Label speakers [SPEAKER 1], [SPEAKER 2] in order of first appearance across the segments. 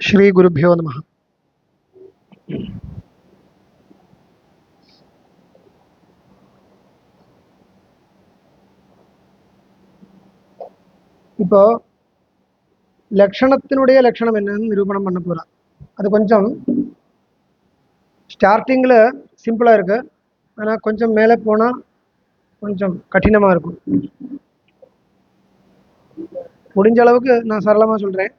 [SPEAKER 1] श्री गुरुभ्यो नमः. இப்போ லட்சணத்தினுடைய லட்சணம் என்னன்னு நிரூபணம் பண்ண போறா. அது கொஞ்சம் ஸ்டார்டிங்கில் சிம்பிளாக இருக்கு, ஆனால் கொஞ்சம் மேலே போனால் கொஞ்சம் கடினமாக இருக்கும். முடிஞ்ச அளவுக்கு நான் சரளமாக சொல்கிறேன்.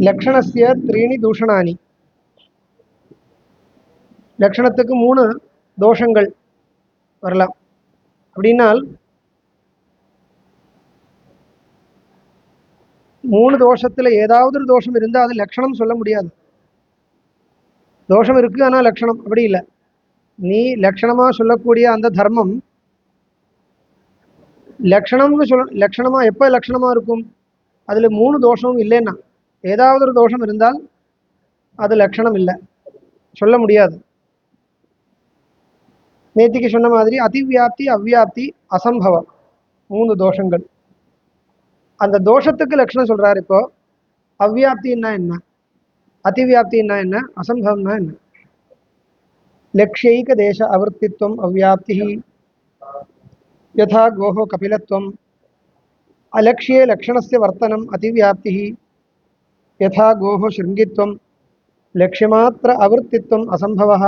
[SPEAKER 1] லக்ஷணஸ்ய த்ரீணி தூஷணானி. லக்ஷணத்துக்கு 3 தோஷங்கள் வரலாம். அப்படின்னால் 3 தோஷத்தில் ஏதாவது ஒரு தோஷம் இருந்தால் அது லக்ஷணம் சொல்ல முடியாது. தோஷம் இருக்குது ஆனால் லக்ஷணம் அப்படி இல்லை. நீ லக்ஷணமாக சொல்லக்கூடிய அந்த தர்மம் லக்ஷணமாக எப்போ லக்ஷணமாக இருக்கும்? அதில் 3 தோஷமும் இல்லைன்னா, ஏதாவது ஒரு தோஷம் இருந்தால் அது லக்ஷணம் இல்லை, சொல்ல முடியாது. நேத்திக்கு சொன்ன மாதிரி அதிவியாப்தி, அவ்வியாப்தி, அசம்பவம் 3 தோஷங்கள். அந்த தோஷத்துக்கு லக்ஷணம் சொல்றாரு. இப்போ அவ்வியாப்தின்னா என்ன, அதிவியாப்தின்னா என்ன, அசம்பவம்னா என்ன? லக்ஷ்யைக தேச அவர்த்தித்வம் அவ்வியாப்தி யதா கோஹோ கபிலத்வம். अलक्ष्ये लक्षणस्य वर्तनम् अतिव्याप्तिः यथा गोः शृङ्गित्वं. लक्ष्यमात्र अवृत्तित्वम् असंभवः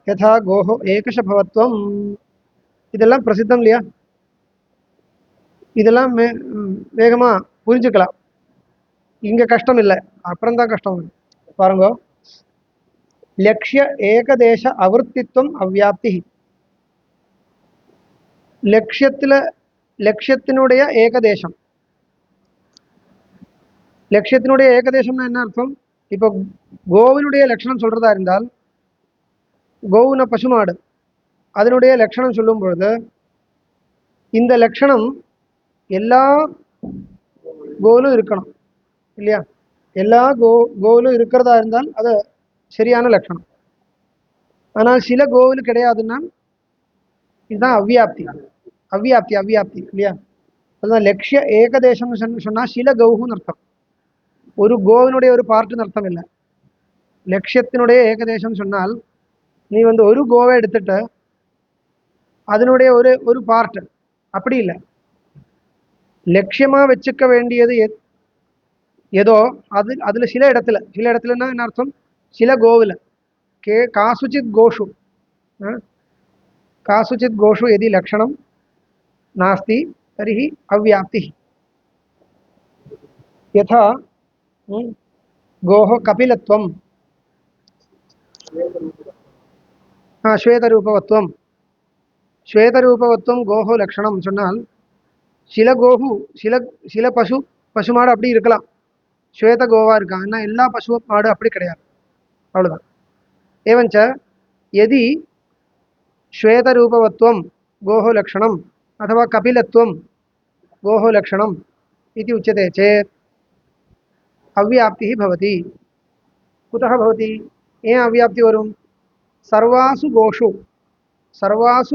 [SPEAKER 1] यथा गोः एकशभवत्वम्. இதெல்லாம் பிரசித்தம் இல்லையா? இதெல்லாம் வேகமாக புரிஞ்சுக்கலாம். இங்கே கஷ்டம் இல்லை, அப்புறம்தான் கஷ்டம். பாருங்க, லக்ஷ்ய ஏகதேச அவிருத்தித்வம் அவ்வியாப்தி. லட்சியத்தினுடைய ஏகதேசம். லட்சியத்தினுடைய ஏகதேசம்னா என்ன அர்த்தம்? இப்போ கோவினுடைய லட்சணம் சொல்றதா இருந்தால், கோவுன பசுமாடு, அதனுடைய லட்சணம் சொல்லும் பொழுது இந்த லட்சணம் எல்லா கோவிலும் இருக்கணும் இல்லையா? எல்லா கோவிலும் இருக்கிறதா இருந்தால் அது சரியான லட்சணம். ஆனால் சில கோவில் கிடையாதுன்னா இதுதான் அவ்வியாப்தி. அவ்வியாப்தி அவ்வியாப்தி இல்லையா? அதுதான் லட்சிய ஏகதேசம்னு சொன்னால் சில கௌன்னு அர்த்தம், ஒரு கோவினுடைய ஒரு பார்ட்டுன்னு அர்த்தம் இல்லை. லட்சியத்தினுடைய ஏகதேசம் சொன்னால் நீ ஒரு கோவை எடுத்துட்டு அதனுடைய ஒரு பார்ட் அப்படி இல்லை. லட்சியமாக வச்சுக்க வேண்டியது ஏதோ அதில் சில இடத்துலன்னா என்ன அர்த்தம்? சில கோவில் காசுச்சித் கோஷு यदि लक्षणं नास्ति तर्हि अव्याप्तिः. यथा गोः कपिलत्वं, श्वेतरूपवत्वं गोः लक्षणம் சொன்னால் சில கோஹு சில பசுமாடு அப்படி இருக்கலாம், ஸ்வேத கோவா இருக்கான். ஆனால் எல்லா பசு மாடு அப்படி கிடையாது, அவ்வளோதான். एवञ्च यदि श्वेतरूपवत्वं गोः लक्षणम् अथवा कपिलत्वं गोः लक्षणम् इति उच्यते चेत् अव्याप्तिः भवति. कुतः भवति? ये अव्याप्ति वरुं? सर्वासु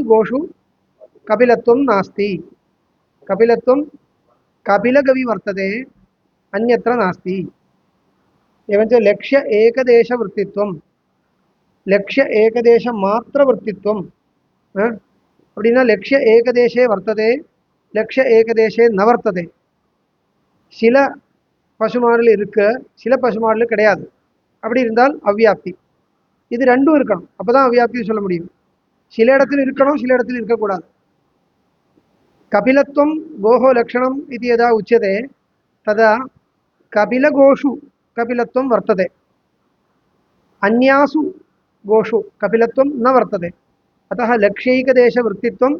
[SPEAKER 1] गोषु कपिलत्वं नास्ति. कपिलत्वं कपिलगवि वर्तते, अन्यत्र नास्ति. एवञ्च लक्ष्य एकदेशवृत्तित्वं, लक्ष्य एकदेशमात्रवृत्तित्वं. அப்படின்னா லக்ஷ்ய ஏகதேசே வர்த்ததே, லக்ஷ்ய ஏகதேசே ந வர்த்ததே. சில பசுமாடுல இருக்கு, சில பசுமாடுல கிடையாது. அப்படி இருந்தால் அவ்வியாப்தி. இது ரெண்டும் இருக்கணும், அப்பதான் அவ்வியாப்தி சொல்ல முடியும். சில இடத்துல இருக்கணும், சில இடத்துல இருக்கக்கூடாது. கபிலத்வம் கோஹோ லக்ஷணம் இது यदा उच्यते तदा कपिलगोषु कपिलत्वं वर्तते, अन्यासु गोषु कपिलत्वं न वर्तते. अतः लक्ष्यैकदेशवृत्तित्वं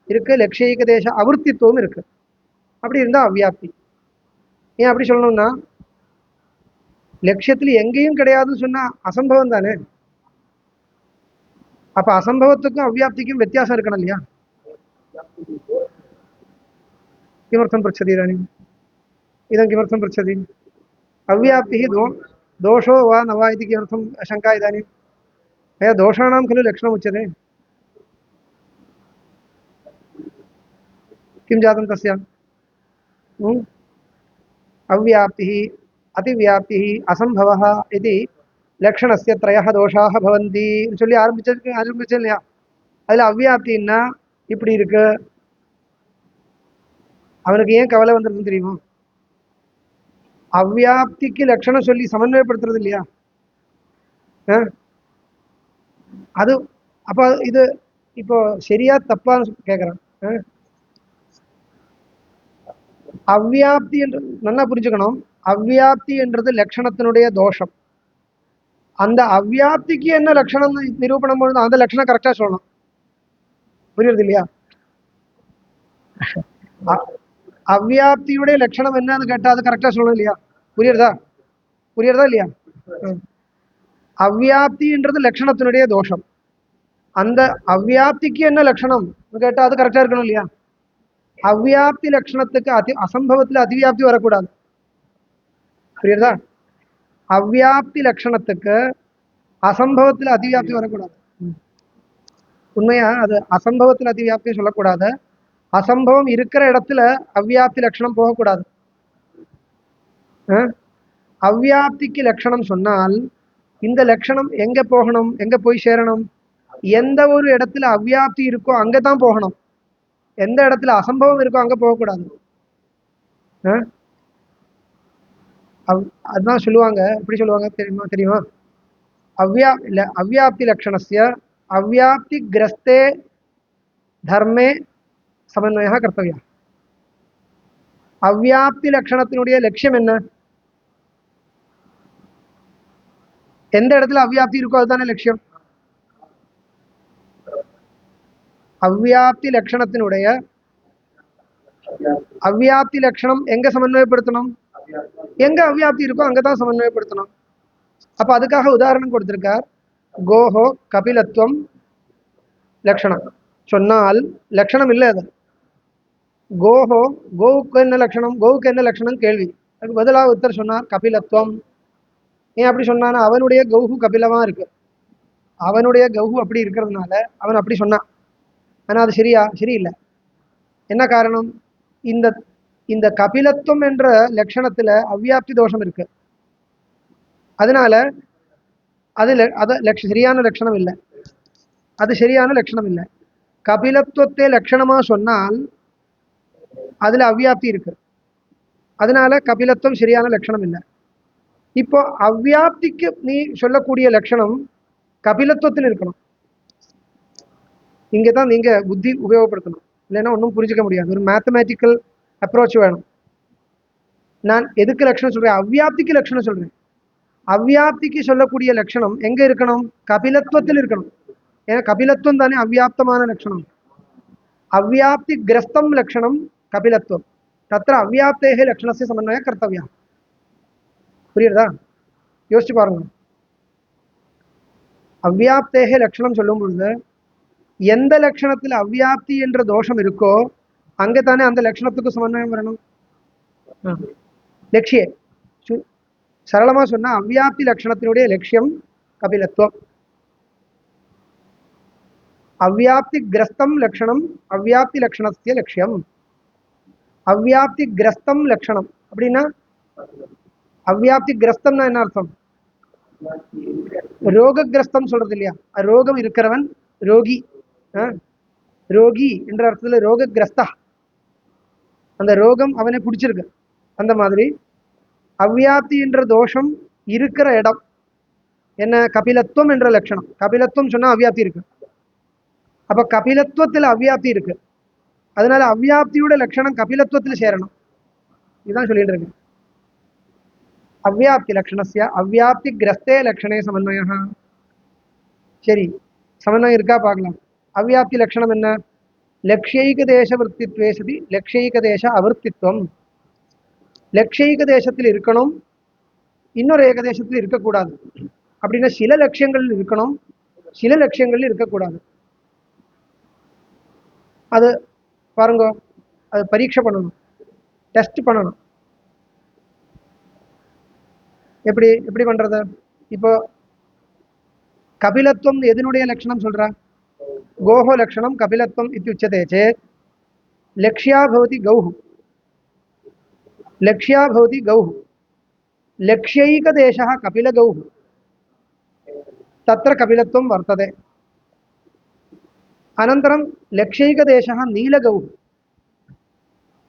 [SPEAKER 1] இருக்கு, லக்ஷ்யைகதேச அவிருத்தித்துவம் இருக்கு. அப்படி இருந்தால் அவ்வியாப்தி. ஏன் அப்படி சொல்லணும்னா, லட்சியத்தில் எங்கேயும் கிடையாதுன்னு சொன்னா அசம்பவம் தானே. அப்ப அசம்பவத்துக்கும் அவ்வியாப்திக்கும் வித்தியாசம் இருக்கணும் இல்லையா? किमर्थं पृच्छति इदानीम्? इदं किमर्थं पृच्छति? अव्याप्तिः दोषो वा न वा इति किमर्थं शङ्का इदानीं? मया दोषाणां खलु लक्षणम् उच्यते. किं जातं तस्य? अव्याप्तिः अतिव्याप्तिः असम्भवः इति लक्षणस्य त्रयः दोषाः भवन्ति சொல்லி ஆரம்பிச்சேன் இல்லையா? அதில் அவ்வியாப்தின்னா இப்படி இருக்கு. அவனுக்கு ஏன் கவலை வந்துருக்குன்னு தெரியுமா? அவ்வியாப்திக்கு லட்சணம் சொல்லி சமன்வயப்படுத்துறது இல்லையா? அது அப்போ இது இப்போ சரியா தப்பான்னு கேட்குறான். அவ்வியாப்தி என்று நல்லா புரிஞ்சுக்கணும். அவ்வியாப்தி என்றது லட்சணத்தினுடைய தோஷம். அந்த அவ்வியாப்திக்கு என்ன லட்சணம் நிரூபணம் பண்ணணும், அந்த லட்சணம் கரெக்டா சொல்லணும். புரியுறது இல்லையா? அவ்வியாப்தியுடைய லட்சணம் என்னன்னு கேட்டா அது கரெக்டா சொல்லணும் இல்லையா? புரியுறதா இல்லையா? அவ்வியாப்தின்றது லட்சணத்தினுடைய தோஷம். அந்த அவ்வியாப்திக்கு என்ன லட்சணம் கேட்டா அது கரெக்டா இருக்கணும் இல்லையா? அவ்வியாப்தி லட்சணத்துக்கு அசம்பவத்தில் அதிவியாப்தி வரக்கூடாது. புரியுறதா? அவ்வியாப்தி லட்சணத்துக்கு அசம்பவத்தில் அதிவியாப்தி வரக்கூடாது. உண்மையா அது அசம்பவத்தில் அதிவியாப்தி சொல்லக்கூடாது. அசம்பவம் இருக்கிற இடத்துல அவ்வியாப்தி லட்சணம் போகக்கூடாது. அவ்வியாப்திக்கு லட்சணம் சொன்னால் இந்த லட்சணம் எங்க போகணும், எங்க போய் சேரணும்? எந்த ஒரு இடத்துல அவ்வியாப்தி இருக்கோ அங்கதான் போகணும். எந்த இடத்துல அசம்பவம் இருக்கோ அங்க போகக்கூடாது. அதுதான் சொல்லுவாங்க. எப்படி சொல்லுவாங்க தெரியுமா? அவ்வியாப்தி லட்சணஸ்ய அவ்வியாப்தி கிரஸ்தே தர்மே சமன்வய கர்த்தவியா. அவ்வியாப்தி லட்சணத்தினுடைய லட்சியம் என்ன? எந்த இடத்துல அவ்வியாப்தி இருக்கோ அதுதானே லட்சியம். அவ்வியாப்தி லட்சணத்தினுடைய அவ்வியாப்தி லட்சணம் எங்க சமன்வயப்படுத்தணும்? எங்க அவ்வியாப்தி இருக்கோ அங்கதான் சமன்வயப்படுத்தணும். அப்ப அதுக்காக உதாரணம் கொடுத்திருக்கார். கோஹோ கபிலத்துவம் லட்சணம் சொன்னால் லட்சணம் இல்லை அது. கோஹோ கோவுக்கு என்ன லட்சணம், கோவுக்கு என்ன லட்சணம் கேள்வி. அதுக்கு பதிலாக உத்தர் சொன்னார் கபிலத்துவம். ஏன் அப்படி சொன்னான்னா அவனுடைய கௌஹு கபிலமா இருக்கு. அவனுடைய கௌஹு அப்படி இருக்கிறதுனால அவன் அப்படி சொன்னான். ஆனா அது சரியில்லை. என்ன காரணம்? இந்த இந்த கபிலத்துவம் என்ற லட்சணத்துல அவ்வியாப்தி தோஷம் இருக்கு. அதனால அது சரியான லட்சணம் இல்லை. அது சரியான லட்சணம் இல்லை. கபிலத்துவத்தை லட்சணமா சொன்னால் அதுல அவ்வியாப்தி இருக்கு. அதனால கபிலத்துவம் சரியான லட்சணம் இல்லை. இப்போ அவ்வியாப்திக்கு நீ சொல்லக்கூடிய லட்சணம் கபிலத்துவத்தில் இருக்கணும். இங்கதான் நீங்க புத்தி உபயோகப்படுத்தணும். இல்லைன்னா ஒன்றும் புரிஞ்சுக்க முடியாது. ஒரு மேத்தமேட்டிக்கல் அப்ரோச் வேணும். நான் எதுக்கு லட்சணம் சொல்றேன்? அவ்வியாப்திக்கு லட்சணம் சொல்றேன். அவ்வியாப்திக்கு சொல்லக்கூடிய லட்சணம் எங்க இருக்கணும்? கபிலத்துவத்தில் இருக்கணும். ஏன்னா கபிலத்துவம் தானே அவ்வியாப்தமான லட்சணம். அவ்வியாப்தி கிரஸ்தம் லட்சணம் கபிலத்துவம். தத்திர அவ்வியாப்தேகே லட்சணस्य சமன்வய கர்த்தவியா. புரியுறதா? யோசிச்சு பாருங்க. அவ்வியாப்தேகே லட்சணம் சொல்லும் பொழுது எந்த லட்சணத்தில் அவ்வியாப்தி என்ற தோஷம் இருக்கோ அங்கதானே அந்த லட்சணத்துக்கு சமன்வயம் வரணும். லட்சிய சரளமா சொன்னா அவ்வியாப்தி லட்சணத்தினுடைய லட்சியம் கபிலத்துவம். அவ்வியாப்தி கிரஸ்தம் லட்சணம் அவ்வியாப்தி லட்சணத்திய லட்சியம். அவ்வியாப்தி கிரஸ்தம் லட்சணம் அப்படின்னா அவ்வியாப்தி கிரஸ்தம்னா என்ன அர்த்தம்? ரோககிரஸ்தம் சொல்றது இல்லையா? ரோகம் இருக்கிறவன் ரோகி. ரோகி என்ற அர்த்தத்துல ரோககிரஸ்தா, அந்த ரோகம் அவனை பிடிச்சிருக்கு. அந்த மாதிரி அவ்வியாப்தி என்ற தோஷம் இருக்கிற இடம் என்ன? கபிலத்துவம் என்ற லட்சணம். கபிலத்துவம் சொன்னா அவ்வியாப்தி இருக்கு. அப்ப கபிலத்துவத்தில் அவ்வியாப்தி இருக்கு. அதனால அவ்வியாப்தியோட லட்சணம் கபிலத்துவத்தில் சேரணும். இதுதான் சொல்லிட்டு இருக்கு. அவ்வியாப்தி லட்சணஸ்ய அவ்வியாப்தி கிரஸ்தே லட்சணே சமன்வய. சரி, சமன்வயம் இருக்கா பார்க்கலாம். அவ்வியாப்தி லட்சணம் என்ன? லட்சியைக தேச விற்த்தித்வே சதி லட்சியைக தேச அவர்த்தித்வம். லட்சியைக தேசத்தில் இருக்கணும், இன்னொரு ஏகதேசத்தில் இருக்கக்கூடாது. அப்படின்னா சில லட்சியங்கள் இருக்கணும், சில லட்சியங்கள் இருக்கக்கூடாது. அது பாருங்க, அது பரீட்சை பண்ணணும், டெஸ்ட் பண்ணணும். எப்படி எப்படி பண்றது? இப்போ கபிலத்துவம் எதனுடைய லட்சணம் சொல்றா? கோஹோ லட்சணம் கபிலத்துவம் இत्युच्यते चेत् लक्ष्या भवति गौः. लक्ष्या भवति गौः लक्ष्यैकदेशः कपिलगौः तत्र कपिलत्वं वर्तते अनन्तरं लक्ष्यैकदेशः नीलगौः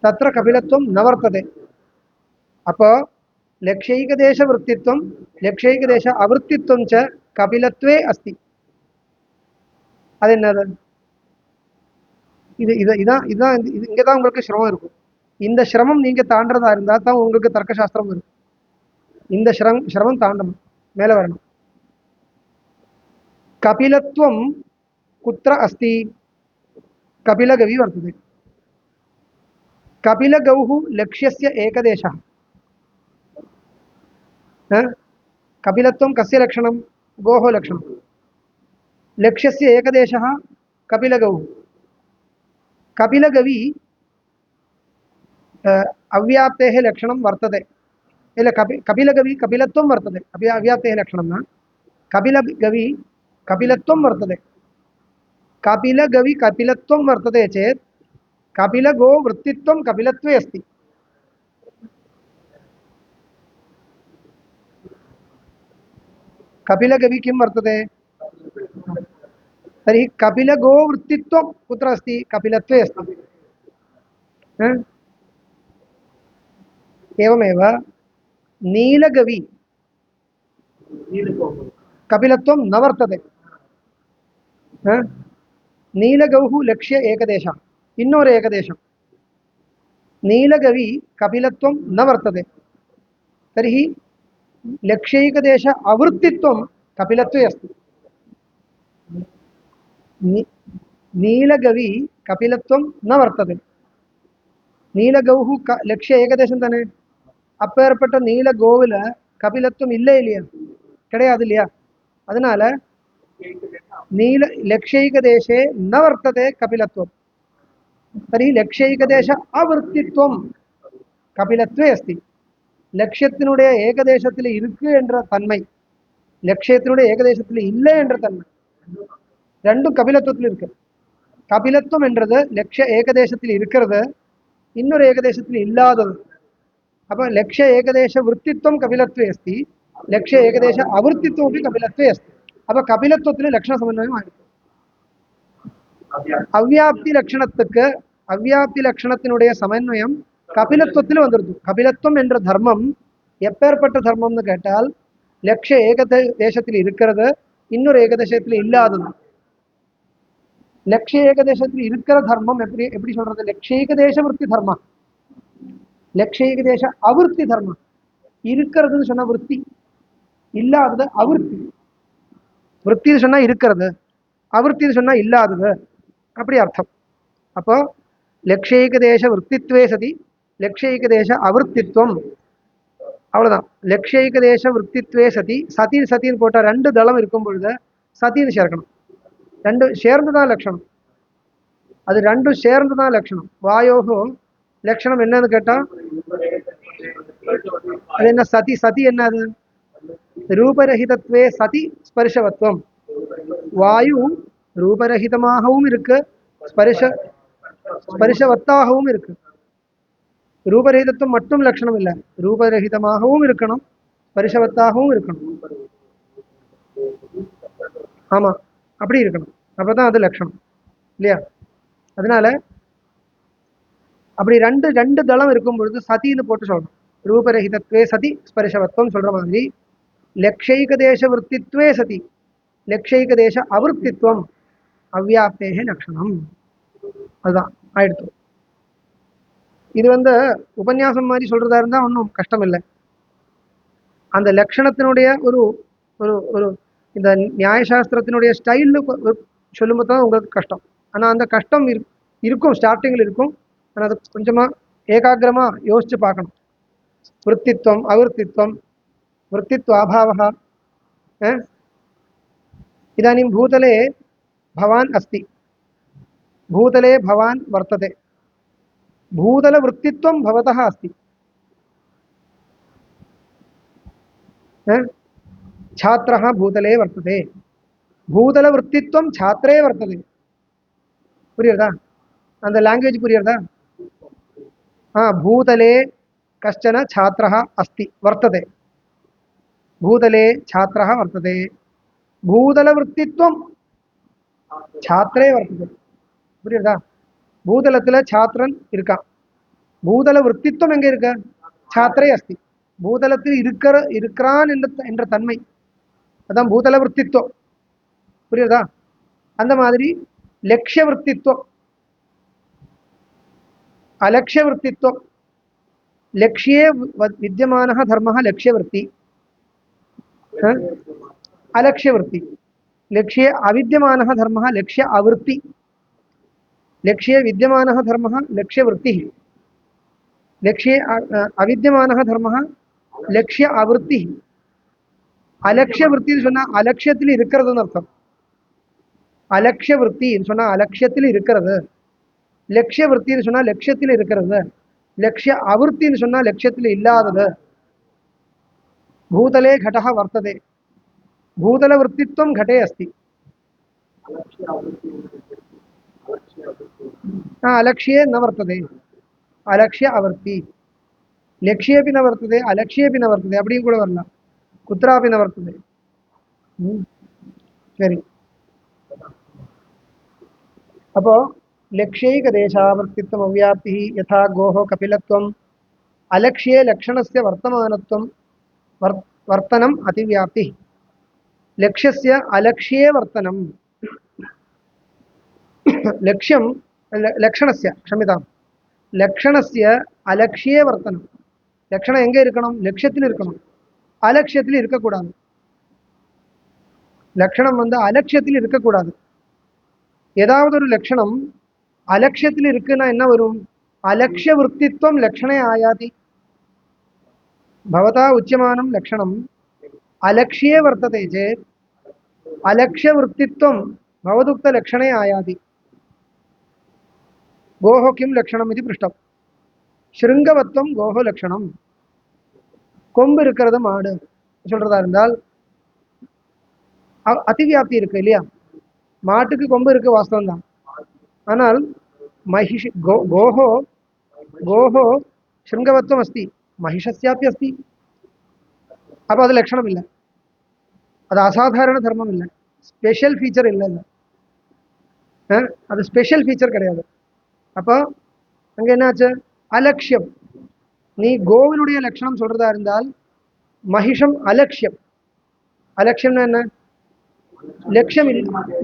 [SPEAKER 1] तत्र कपिलत्वं न वर्तते अपो लक्ष्यैकदेशवृत्तित्वं लक्ष्यैकदेश आवृत्तित्वं च कपिलत्वे अस्ति अदेन्नது இது இது இதான் இதான் இங்கே தான் உங்களுக்கு சிரமம் இருக்கும் இந்த சிரமம் நீங்கள் தாண்டறதா இருந்தால் தான் உங்களுக்கு தர்க்கசாஸ்திரம் வரும் இந்த சிரமம் தாண்டணும் மேலே வரணும் कपिलत्वं कुत्र अस्ति कपिलगवी वर्तते कपिलगौः लक्ष्यस्य एकदेशः कपिलत्वं कस्य लक्षणं गोः लक्षणं लक्ष्यस्य एकदेशः कपिलगौः कपिलगवी अव्याप्तेः लक्षणं वर्तते इल कपिलगवी कपिलत्वं वर्तते अव्याप्तेः लक्षणं न कपिलगवी कपिलत्वं वर्तते कपिलगवी कपिलत्वं वर्तते चेत् कपिलगो वृत्तित्वं कपिलत्वे अस्ति कपिलगवी किं वर्तते तर्हि कपिलगो वृत्तित्वं कुत्र अस्ति कपिलत्वे अस्ति एवमेव नीलगवी कपिलत्वं न वर्तते नीलगौः लक्ष्य एकदेशः इन्नोरु एकदेशं नीलगवी कपिलत्वं न वर्तते तर्हि लक्ष्यैकदेश आवृत्तित्वं कपिलत्वे अस्ति नीलगवी कपिलत्वं न वर्तते नीलगौः लक्ष्य एकदेशं ताने அப்பேற்பட்ட நீலகோவில் கபிலத்துவம் இல்லை இல்லையா கிடையாது இல்லையா அதனால नील लक्ष्यैकदेशे न वर्तते कपिलत्वं तर्हि लक्ष्यैकदेश आवृत्तित्वं कपिलत्वे अस्ति लक्ष्यத்தினுடைய ஏகதேசத்தில் இருக்கு என்ற தன்மை லட்சியத்தினுடைய ஏகதேசத்தில் இல்லை என்ற தன்மை ரெண்டும் கபிலத்துவத்தில் இருக்கு கபிலத்துவம் என்றது லட்சிய ஏகதேசத்தில் இருக்கிறது இன்னொரு ஏகதேசத்தில் இல்லாதது அப்ப लक्ष्य एकदेश वृत्तित्वं कपिलत्वे अस्ति लक्ष्य एकदेश आवृत्तित्वमपि कपिलत्वे अस्ति अब कपिलत्वத்தில் लक्षण समन्वயம் ஆயிடுச்சு அவ்யாப்தி லட்சணத்துக்கு அவ்யாப்தி லட்சணத்தினுடைய சமன்வயம் கபிலத்துவத்தில் வந்துருது கபிலத்துவம் என்ற தர்மம் எப்பேற்பட்ட தர்மம்னு கேட்டால் லட்சிய ஏகதேசத்தில் இருக்கிறது இன்னொரு ஏகதேசத்தில் இல்லாதது லட்சிய ஏகதேசத்தில் இருக்கிற தர்மம் எப்படி எப்படி சொல்றது லட்சிய ஏகதேச விருத்தி தர்மம் லட்சிய ஏகதேச அவிருத்தி தர்மம் இருக்கிறதுன்னு சொன்ன விருத்தி இல்லாதது அவிருத்தி விருத்தி சொன்னா இருக்கிறது அவிருத்தி சொன்னா இல்லாதது அப்படி அர்த்தம் அப்போ லட்சியைகதேச விருத்தித்வே சதி லட்சியைகதேச அவிருத்தித்வம் அவ்வளவுதான் லட்சியைகதேச விருத்தித்வே சதி சதி சதின்னு போட்ட ரெண்டு தளம் இருக்கும் பொழுது சதின்னு சேர்க்கணும் ரெண்டு சேர்ந்துதான் லட்சணம் அது ரெண்டும் சேர்ந்துதான் லட்சணம் வாயோகோ லட்சணம் என்னன்னு கேட்டா அது என்ன சதி சதி என்னது ரூபரஹிதத்வே சதி ஸ்பர்ஷவத்வம் வாயு ரூபரஹிதமாகவும் இருக்கு ஸ்பர்ஷவத்தாகவும் இருக்கு ரூபரஹிதத்துவம் மட்டும் லட்சணம் இல்லை ரூபரஹிதமாகவும் இருக்கணும் ஸ்பர்ஷவத்தாகவும் இருக்கணும் ஆமா அப்படி இருக்கணும் அப்பதான் அது லட்சணம் இல்லையா அதனால அப்படி ரெண்டு ரெண்டு தளம் இருக்கும் பொழுது சதின்னு போட்டு சொல்லணும் ரூபரஹிதத்வே சதி ஸ்பர்ஷவத்வம் சொல்ற மாதிரி லக்ஷைகதேச விருத்தித்வே சதி லக்ஷைகதேச அவிருத்தித்வம் அவ்யாப்தேஹ லக்ஷணம் அதுதான் ஆயிடுத்து இது உபன்யாசம் மாதிரி சொல்றதா இருந்தா ஒன்றும் கஷ்டம் இல்லை அந்த லட்சணத்தினுடைய ஒரு ஒரு ஒரு இந்த நியாயசாஸ்திரத்தினுடைய ஸ்டைல் சொல்லும்போது தான் உங்களுக்கு கஷ்டம் ஆனால் அந்த கஷ்டம் இருக்கும் ஸ்டார்டிங்கில் இருக்கும் ஆனால் அது கொஞ்சமாக ஏகாகிரமாக யோசிச்சு பார்க்கணும் விருத்தித்வம் அவிருத்தித்வம் वृत्तित्वाभावः इदानीं भूतले भवान् अस्ति भूतले भवान् वर्तते भूतलवृत्तित्वं भवतः अस्ति छात्रः भूतले वर्तते भूतलवृत्तित्वं छात्रे वर्तते पुरियदा अंद लैंग्वेज पुरियदा भूतले कश्चन छात्रः अस्ति वर्तते भूतले छात्रः वर्तते भूतलवृत्तित्वं छात्रे वर्तते புரியுதா பூதலத்துல छात्रன் இருக்கான் பூதல விருத்திत्वம் எங்க இருக்கு छात्रे अस्ति பூதலத்தில் இருக்கிறான் என்ற தன்மை அதான் பூதல விருத்திत्वம் புரியுதா அந்த மாதிரி லட்சிய விருத்திत्वம் अलक्ष्य वृत्तित्व लक्ष्ये विद्यमानः धर्मः लक्ष्यवृत्ति अलक्ष्यवृत्ति लक्ष्ये अविद्यमानः धर्मः लक्ष्य आवृत्ति लक्ष्ये विद्यमानः धर्मः लक्ष्यवृत्तिः लक्ष्ये अविद्यमानः धर्मः लक्ष्य आवृत्तिः अलक्ष्यवृत्ति சொன்னா அலட்சியத்தில் இருக்கிறதுன்னு அர்த்தம் அலட்சியவൃத்தி சொன்னா அலட்சியத்தில் இருக்கிறது லட்சிய விருத்தின்னு சொன்னா லட்சியத்தில் இருக்கிறது லட்சிய आवृत्तिன்னு சொன்னா லட்சியத்தில் இல்லாதது भूतले घटः वर्तते भूतल वृत्तित्वं घटे अस्ति अलक्ष्ये न वर्तते अलक्ष्य आवृत्ति लक्ष्येपि न वर्तते अलक्ष्येपि न वर्तते அப்படியும் கூட வரலாம் कुत्रापि न वर्तते சரி அப்போ लक्ष्यैकदेशावर्तित्वम् अव्याप्तिः यथा गोः कपिलत्वम् अलक्ष्ये लक्षणस्य वर्तमानत्वं वर्तनम् अतिव्याप्तिः लक्ष्यस्य अलक्ष्ये वर्तनं लक्ष्यं लक्षणस्य क्षम्यतां लक्षणस्य अलक्ष्ये वर्तनं लक्षणம் எங்க இருக்கணும் லட்சியத்தில் இருக்கணும் அலட்சியத்தில் இருக்க கூடாது லட்சணம் வந்து அலட்சியத்தில் இருக்க கூடாது ஏதாவது ஒரு லட்சணம் अलक्ष्यத்தில் இருக்குன்னா என்ன வரும் अलक्ष्य वृत्तित्वं लक्षणे आयाति भवता उच्यमानं लक्षणम् अलक्ष्ये वर्तते चेत् अलक्ष्य वृत्तित्वं भवदुक्त लक्षणे आयाति गोः किं लक्षणम् इति पृष्टम् शृङ्गवत्वं गोः लक्षणम् கொம்பு இருக்கிறது மாடு சொல்றதா இருந்தால் அதிவியாப்தி இருக்கு இல்லையா மாட்டுக்கு கொம்பு இருக்கு வாஸ்தவம் தான் ஆனால் महिष गोः शृङ्गवत्वम् अस्ति महिषस्यापि अस्ति அப்போ அது லட்சணம் இல்லை அது அசாதாரண தர்மம் இல்லை ஸ்பெஷல் ஃபீச்சர் இல்லை அது ஸ்பெஷல் ஃபீச்சர் கிடையாது அப்போ அங்கே என்னாச்சு அலட்சியம் நீ கோவினுடைய லட்சணம் சொல்றதா இருந்தால் महिषம் அலட்சியம் அலட்சியம்னா என்ன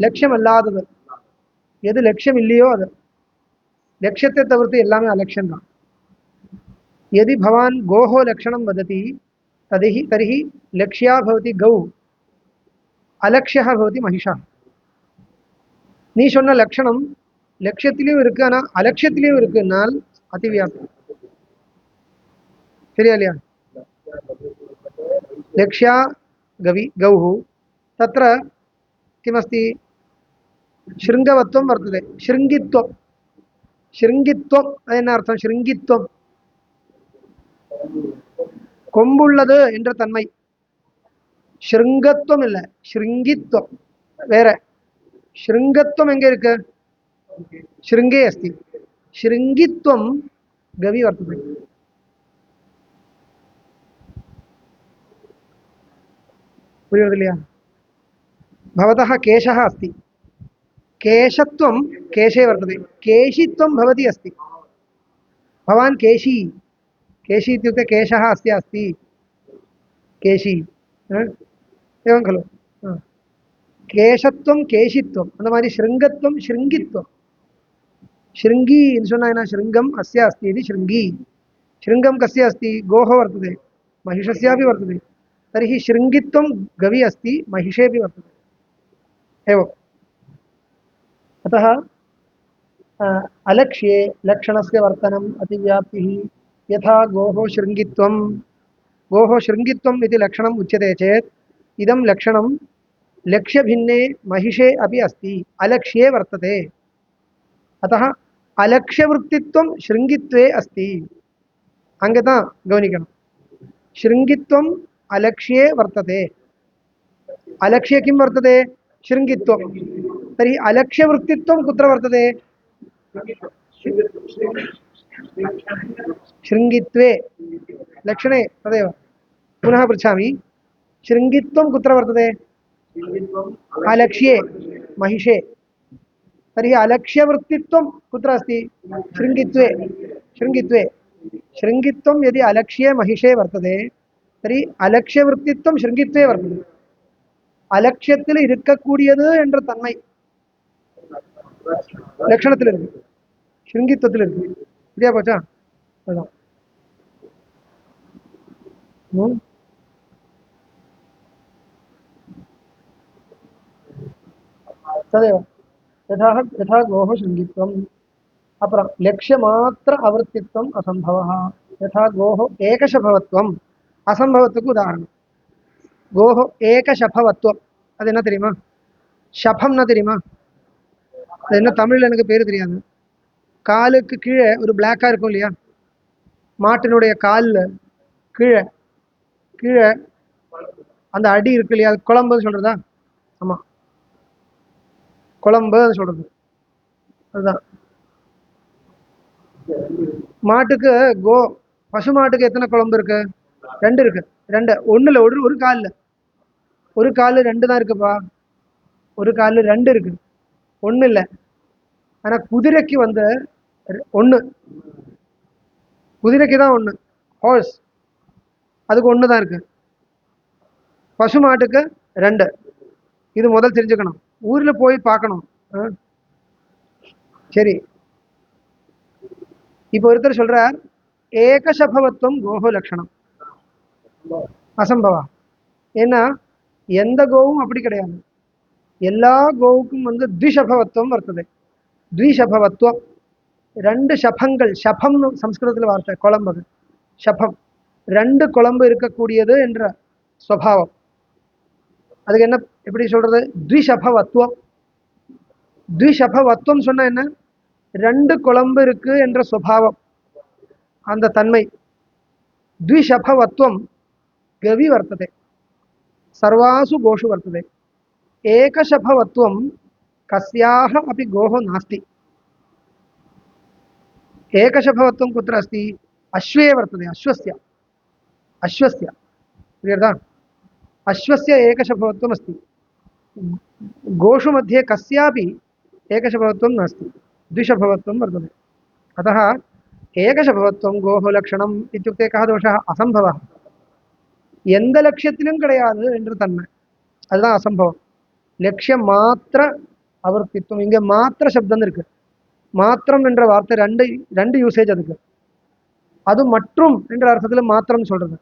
[SPEAKER 1] லட்சியம் அல்லாதது எது லட்சியம் இல்லையோ அது लक्ष्यते तवृत्ति எல்லாமே அலட்சியம் தான் यदि भवान् गोः लक्षणं वदति तर्हि लक्ष्या भवति गौ अलक्ष्यः भवति महिषः நீ சொன்ன லட்சணம் லட்சியத்திலேயும் இருக்கு ஆனா அலட்சியத்திலேயும் இருக்குன்னால் அதிவியாப்தி சரியா இல்லையா लक्ष्या गौः तत्र किमस्ति शृङ्गवत्वं वर्तते शृङ्गित्वं शृङ्गित्वம் என்ன அர்த்தம் शृङ्गित्वம் கொம்புள்ளது என்ற தன்மை शृङ्गत्वம் இல்ல शृङ्गित्वம் வேற शृङ्गत्वம் எங்க இருக்கு शृङ्गे अस्ति शृङ्गित्वं गवि वर्तते புரியுது இல்லையா भवतः केशः अस्ति केशत्वं केशे वर्तते केशित्वं भवति अस्ति भवान् केशी केशी इत्युक्ते केशः अस्य अस्ति केशी एवं खलु केशत्वं केशित्वम् அந்த மாதிரி शृङ्गत्वं शृङ्गित्वं शृङ्गी சொன்னா என்ன शृङ्गम् अस्य अस्ति इति शृङ्गी शृङ्गं कस्य अस्ति गोः वर्तते महिषस्यापि वर्तते तर्हि शृङ्गित्वं गवि अस्ति महिषेपि वर्तते एवम् अतः अलक्ष्ये लक्षणस्य वर्तनम् अतिव्याप्तिः यथा गोः शृङ्गित्वम् इति लक्षणम् उच्यते चेत् इदं लक्षणं लक्ष्यभिन्ने महिषे अपि अस्ति अलक्ष्ये वर्तते अतः अलक्ष्यवृत्तित्वं शृङ्गित्वे अस्ति अंगता गौनिकणं शृङ्गित्वम् अलक्ष्ये वर्तते अलक्ष्ये किं वर्तते शृङ्गित्वं तर्हि अलक्ष्यवृत्तित्वं कुत्र वर्तते शृङ्गित्वे लक्षणे तदेव पुनः पृच्छामि शृङ्गित्वं कुत्र वर्तते अलक्ष्ये महिषे तर्हि अलक्ष्यवृत्तित्वं कुत्र अस्ति शृङ्गित्वे शृङ्गित्वे शृङ्गित्वं यदि अलक्ष्ये महिषे वर्तते तर्हि अलक्ष्यवृत्तित्वं शृङ्गित्वे वर्तते अलक्ष्यத்தில் இருக்கக்கூடியது என்ற தன்மை லட்சணத்தில் இருக்கு शृङ्गित्वத்தில் இருக்கு சரியா போச்சா அதுதான் तदेव यथा यथा गोः शृङ्गित्वम् अपरं लक्ष्यमात्र आवृत्तित्वम् असम्भवः यथा गोः एकशफवत्वम् असम्भवत्वக்கு உதாரணம் गोः एकशफवत्वம் அது என்ன தெரியுமா ஷஃபம்னா தெரியுமா அது என்ன தமிழ்ல எனக்கு பேர் தெரியாது காலுக்கு கீழே ஒரு பிளாக்கா இருக்கும் இல்லையா மாட்டினுடைய கால்ல கீழே கீழே அந்த அடி இருக்கு இல்லையா அது குழம்புன்னு சொல்றதா ஆமா குழம்பு சொல்றது அதுதான் மாட்டுக்கு பசு மாட்டுக்கு எத்தனை குழம்பு இருக்கு ரெண்டு இருக்கு ரெண்டு ஒண்ணுல ஒரு கால்ல ஒரு காலு ரெண்டு தான் இருக்குப்பா ஒரு காலு ரெண்டு இருக்கு ஒண்ணு இல்லை ஆனா குதிரைக்கு வந்து ஒண்ணு குதிரைக்கு தான் ஒண்ணு ஹார்ஸ் அதுக்கு ஒண்ணு தான் இருக்கு பசு மாட்டுக்கு ரெண்டு இது முதல் தெரிஞ்சுக்கணும் ஊர்ல போய் பார்க்கணும் சரி இப்போ ஒருத்தர் சொல்றார் ஏகசபவத்துவம் கோஹோ லட்சணம் அசம்பவா ஏன்னா எந்த கோவும் அப்படி கிடையாது எல்லா கோவுக்கும் வந்து த்விஷபவத்துவம் வருது த்விஷபவத்துவம் ரெண்டு ஷபங்கள் ஷபம்னு சம்ஸ்கிருதத்தில் வார்த்தை குழம்பு ஷபம் ரெண்டு குழம்பு இருக்கக்கூடியது என்ற சுபாவம் அதுக்கு என்ன எப்படி சொல்றது த்விஷபவத்துவம் த்விஷபவத்துவம் சொன்னா என்ன ரெண்டு குழம்பு இருக்கு என்ற சுபாவம் அந்த தன்மை த்விஷபவத்துவம் கவி வர்த்ததே सर्वासु गोषु वर्तते एकशफवत्वं कस्याः अपि गोः नास्ति एकशफवत्वं कुत्र अस्ति अश्वे वर्तते अश्वस्य अश्वस्य क्लियर् अश्वस्य एकशफवत्वम् अस्ति गोषु मध्ये कस्यापि एकशफवत्वं नास्ति द्विशफवत्वं वर्तते अतः एकशफवत्वं गोः लक्षणम् इत्युक्ते कः दोषः असम्भवः எந்த லட்சியத்திலும் கிடையாது என்று தன்மை அதுதான் அசம்பவம் லட்சியம் மாத்திர அவர்த்தித்துவம் இங்க மாத்திர சப்தம் இருக்கு மாத்திரம் என்ற வார்த்தை ரெண்டு யூசேஜ் அதுக்கு அது மற்றும் என்ற அர்த்தத்துல மாத்திரம் சொல்றது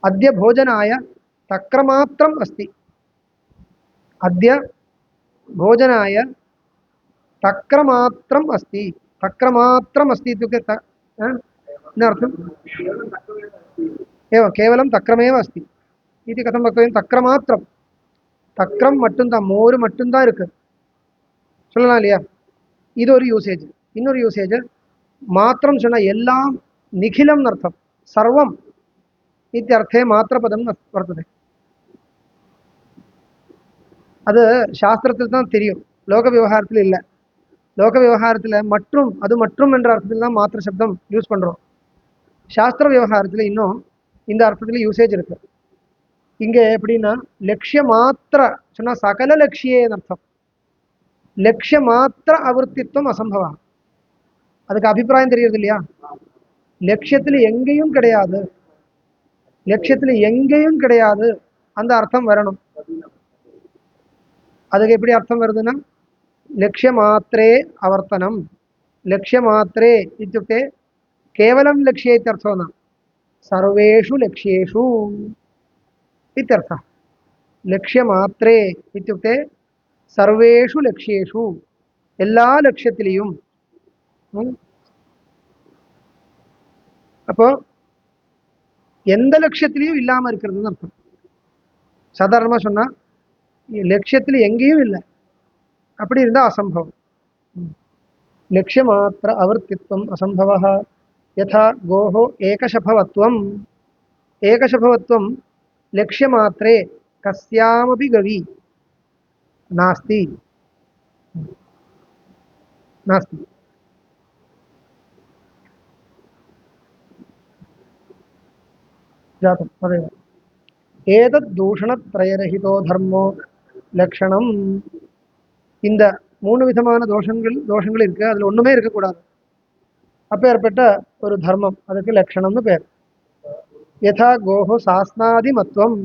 [SPEAKER 1] अद्य भोजनाय तक्रमात्रम् अस्ति अद्य भोजनाय तक्रमात्रम् अस्ति तक्रमात्रम् अस्ति इत्युक्ते किमर्थम् एवं केवलं तक्रमेव अस्ति इति कथं वक्तव्यं तक्रमात्रं तक्रं मट्टुंदा मोरु मट्टुंदा इरुक्कु சொல்லலாம் இல்லையா இது ஒரு யூசேஜ் இன்னொரு யூசேஜ் மாத்திரம் சொன்னா எல்லாம் நிகிலம் அர்த்தம் சர்வம் इत्यर्थे मात्रपदं वर्तते அது சாஸ்திரத்தில் தான் தெரியும் லோக விவகாரத்தில் இல்லை லோக விவகாரத்தில் மற்றும் அது மற்றும் என்ற அர்த்தத்தில் தான் மாத்திர சப்தம் யூஸ் பண்ணுறோம் சாஸ்திர விவகாரத்தில் இன்னும் இந்த அர்த்தத்தில் யூசேஜ் இருக்கு இங்கே எப்படின்னா லட்சிய மாத்திர சொன்னால் சகல லட்சியேன்னு அர்த்தம் லட்சிய மாத்திர அவர்த்தித்துவம் அசம்பவம் அதுக்கு அபிப்பிராயம் தெரியுது இல்லையா லட்சியத்தில் எங்கேயும் கிடையாது லட்சியத்தில் எங்கேயும் கிடையாது அந்த அர்த்தம் வரணும் அதுக்கு எப்படி அர்த்தம் வருதுன்னா लक्ष्यमात्रे अवर्तनम लक्ष्यमात्रे इत्युक्ते केवलं लक्ष्ये इत्यर्थो न सर्वेषु लक्ष्येषु इत्यर्थः लक्ष्यमात्रे इत्युक्ते सर्वेषु लक्ष्येषु எல்லா லட்சியத்திலையும் அப்போ எந்த லட்சியத்திலையும் இல்லாம இருக்கிறதுன்னு அர்த்தம் சாதாரணமா சொன்னா லட்சியத்தில் எங்கேயும் இல்லை அப்படி இருந்தா அசம்பவம் லட்சியமாத்திர அவர்த்தித்வம் असंभवः यथा गोः एकशफवत्वम् एकशफवत्वं लक्ष्यमात्रे कस्यामपि गवि नास्ति नास्ति। जातं तदेव एतद् दूषणत्रयरहितो धर्मो லக்ஷணம். இந்த 3 விதமான தோஷங்கள் இருக்கு, அதில் ஒன்றுமே இருக்கக்கூடாது. அப்பேற்பட்ட ஒரு தர்மம், அதுக்கு லக்ஷணம்னு பேர். யதா கோஹோ சாஸ்னாதி மத்துவம்.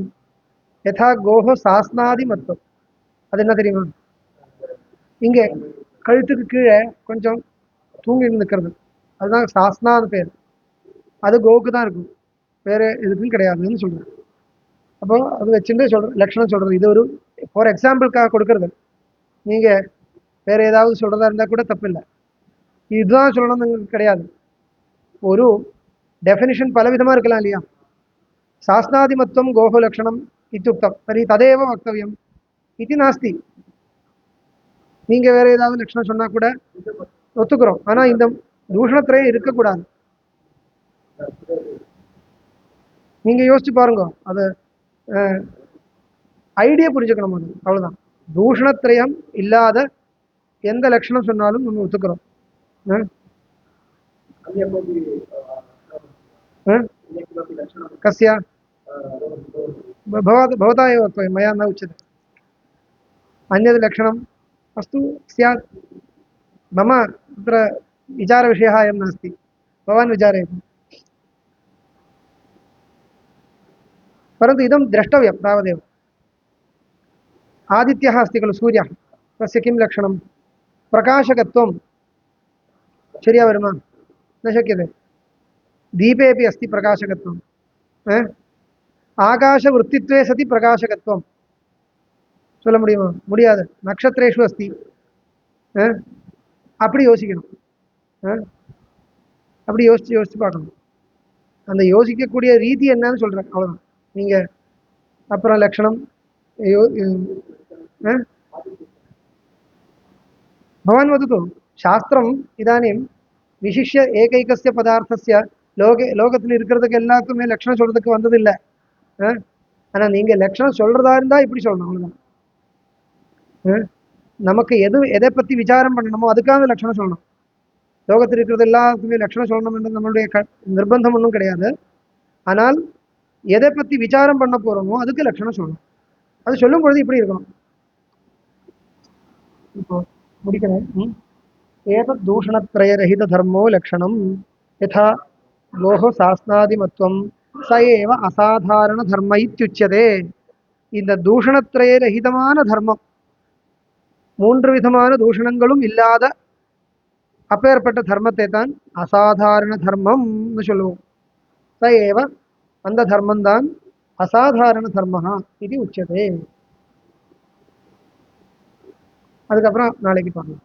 [SPEAKER 1] யதா கோஹோ சாஸ்னாதி மத்துவம் அது என்ன தெரியுமா? இங்கே கழுத்துக்கு கீழே கொஞ்சம் தூங்கி நிற்கிறது, அதுதான் சாஸ்னான்னு பேர். அது கோவுக்கு தான் இருக்கும், வேறு எதுக்கும் கிடையாதுன்னு சொல்கிறேன். அப்போ அது வச்சுட்டு சொல்கிறேன், லக்ஷணம் சொல்கிறது. இது ஒரு ஃபார் எக்ஸாம்பிளுக்காக கொடுக்கறது. நீங்கள் வேறு ஏதாவது சொல்கிறதா இருந்தால் கூட தப்பில்லை, இதுதான் சொல்லணும்னு கிடையாது. ஒரு டெஃபினிஷன் பல விதமாக இருக்கலாம் இல்லையா? சாஸ்னாதிமத்துவம் கோஹோ லக்ஷணம் இத்தியுக்தம் தர்हि ததேவ வக்தவ்யம் இது நாஸ்தி. நீங்கள் வேறு ஏதாவது லக்ஷணம் சொன்னால் கூட ஒத்துக்கிறோம், ஆனால் இந்த தூஷணத்திரையே இருக்கக்கூடாது. நீங்கள் யோசிச்சு பாருங்க, அது ஐடியா புரிஞ்சுக்கணும். அது அவ்வளோதான். தூஷணத்திரயம் இல்லாத எந்த லட்சணம் சொன்னாலும் நம்ம ஒத்துக்கிறோம். कस्य भवता एव वक्तव्यं, मया न उच्यते। अन्यद् लक्षणम् अस्तु स्यात्, मम तत्र विचारविषयः अयं नास्ति, भवान् विचारयतु। परन्तु इदं द्रष्टव्यं तावदेव। आदित्यः अस्ति खलु, सूर्यः, तस्य किं लक्षणं? प्रकाशकत्वं। शर्या वर्मा न शक्यते। दीपेपि अस्ति प्रकाशकत्वं, आकाशवृत्तित्वे सति प्रकाशकत्वं சொல்ல முடியுமா? முடியாது. நட்சத்திரேஷு அஸ்தி. அப்படி யோசிக்கணும், அப்படி யோசிச்சு பார்க்கணும். அந்த யோசிக்கக்கூடிய ரீதி என்னன்னு சொல்கிறேன், அவ்வளோதான். நீங்கள் அப்புறம் லக்ஷணம் भवान् वदतु। शास्त्रम् इदानीं विशिष्य एकैकस्य पदार्थस्य லோகத்தில் இருக்கிறதுக்கு எல்லாத்துக்குமே லக்ஷணம் சொல்கிறதுக்கு வந்ததில்லை. ஆனால் நீங்கள் லக்ஷணம் சொல்கிறதா இருந்தால் இப்படி சொல்லணும், அவ்வளோதான். நமக்கு எதை பற்றி விசாரம் பண்ணணுமோ அதுக்காக லக்ஷணம் சொல்லணும். லோகத்தில் இருக்கிறது எல்லாத்துக்குமே லக்ஷணம் சொல்லணும்ன்றது நம்மளுடைய நிர்பந்தம் ஒன்றும் கிடையாது. ஆனால் எதை பற்றி விசாரம் பண்ண போகிறோமோ அதுக்கு லக்ஷணம் சொல்லணும். அது சொல்லும் பொழுது இப்படி இருக்கணும். இப்போ முடிக்கிறேன். ஏதத் தூஷணத்ரயரஹித தர்மோ லக்ஷணம் யதா கோஹோ சாஸ்னாதிமத்வம் ச ஏவ அசாதாரண தர்ம இத்யுச்யதே. இந்த தூஷணத்ரயரஹிதமான தர்மம், 3 விதமான தூஷணங்களும் இல்லாத அப்பேற்பட்ட தர்மத்தை தான் அசாதாரண தர்மம்னு சொல்லுவோம். ச ஏவ அந்த தர்மம்தான் அசாதாரண தர்மஹா இது உச்சதே. அதுக்கப்புறம் நாளைக்கு பார்க்கலாம்.